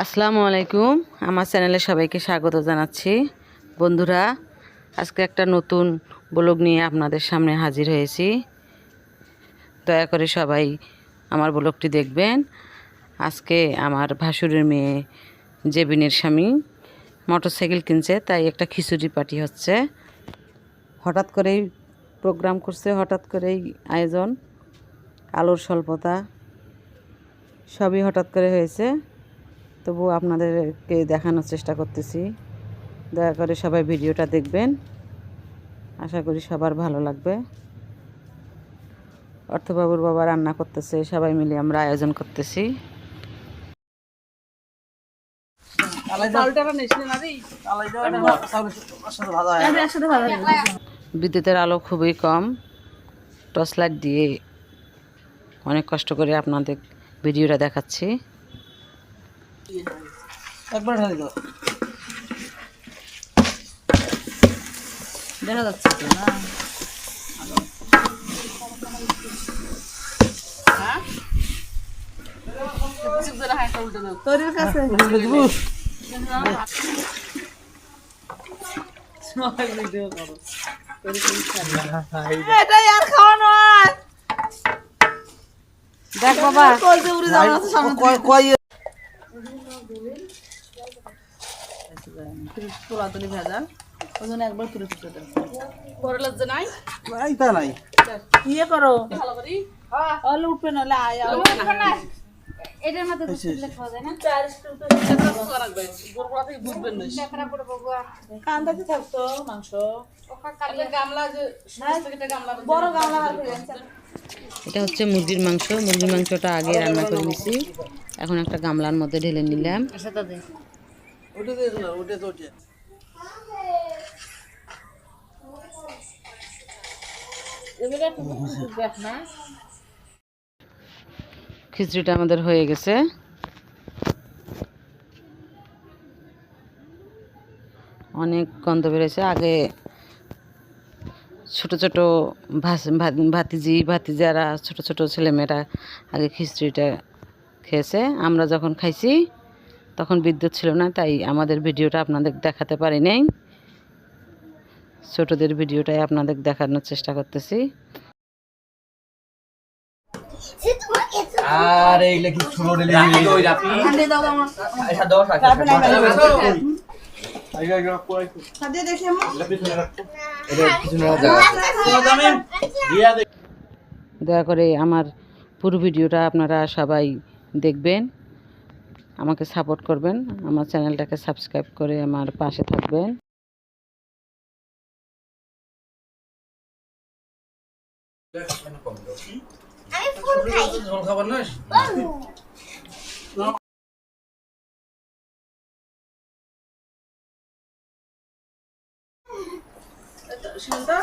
আসসালামু আলাইকুম। আমার চ্যানেলে সবাইকে স্বাগত জানাচ্ছি। বন্ধুরা, আজকে একটা নতুন ব্লগ নিয়ে আপনাদের সামনে হাজির হয়েছি। দয়া করে সবাই আমার ব্লগটি দেখবেন। আজকে আমার ভাসুরের মেয়ে জেবিনের স্বামী মোটরসাইকেল কিনছে, তাই একটা খিচুড়ি পার্টি হচ্ছে। হঠাৎ করেই প্রোগ্রাম করছে, হঠাৎ করেই আয়োজন, আলোর স্বল্পতা, সবই হঠাৎ করে হয়েছে। তবু আপনাদেরকে দেখানোর চেষ্টা করতেছি। দয়া করে সবাই ভিডিওটা দেখবেন, আশা করি সবার ভালো লাগবে। অর্থবাবুর বাবা রান্না করতেছে, সবাই মিলে আমরা আয়োজন করতেছি। বিদ্যুতের আলো খুবই কম, টর্চ লাইট দিয়ে অনেক কষ্ট করে আপনাদের ভিডিওটা দেখাচ্ছি। একবার ঢালি দাও, দেখা যাচ্ছে তো না? তোর কাছে এটাই আর খাওয়া নয়। দেখ বাবা, তোলাতুলি ভেজাল, ওই জন্য একবার তুলে তুলতে দেন। ইয়ে করো, হলে উঠবে নাহলে এটার মধ্যে খাওয়া যায় না। কান্দাতে থাকতো মাংস, বড় গামলা। এটা হচ্ছে মুরগির মাংস। মুরগির মাংসটা আগে রান্না করে নিছি, এখন একটা গামলার মধ্যে ঢেলে নিলাম। খিচুড়িটা আমাদের হয়ে গেছে। অনেক গন্ধ বেরোছে। আগে ছোট ছোট ভাতিজারা, ছোট ছোট ছেলেমেয়েরা আগে খিচুড়িটা খেয়েছে। আমরা যখন খাইছি তখন বিদ্যুৎ ছিল না, তাই আমাদের ভিডিওটা আপনাদের দেখাতে পারি নাই। ছোটদের ভিডিওটাই আপনাদের দেখানোর চেষ্টা করতেছি। আর এইগুলা কি ছোট ডেলিভারি ওই রাপি আন্ডে দাও আমার আচ্ছা দাও রাপি না আইগা আইগা কোই সাদে দেখি আমা এটা পিছনে রাখো, এটা পিছনে জায়গা দামে দিয়া দে। দয়া করে আমার পুরো ভিডিওটা আপনারা সবাই দেখবেন, আমাকে সাপোর্ট করবেন, আমার চ্যানেলটাকে সাবস্ক্রাইব করে আমার পাশে থাকবেন। আমি ফুল খাই। ঝোল খাবার না শুনতা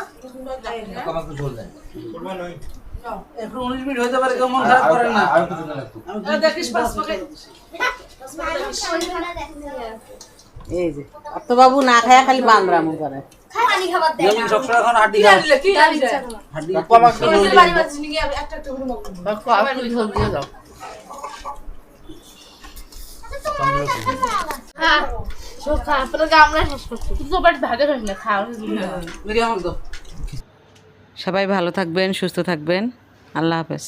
কমাক ঝোল দেন করবা নই একটু 19 মিনিট হইতে পারে, কেমন খারাপ করে না। আর কিছু না লাগতো আমি দেখিস পাঁচ পাকে এই যে অর্থবাবু না খায়া খালি বাংরামু করে। পানি খাবার দেয় আমি সবসময় এখন হাড্ডি খাও কি ইচ্ছা হাড্ডি কমাক বাড়ি বাড়ি নিয়ে একটা একটা করে মগ আপনি ঝোল দিয়ে দাও। হ্যাঁ সব খারাপের গামলা শেষ করছি। তো বাড়ি ভাগে খাস না, খাও মেরে আমাকে দাও। সবাই ভালো থাকবেন, সুস্থ থাকবেন। আল্লাহ হাফেজ।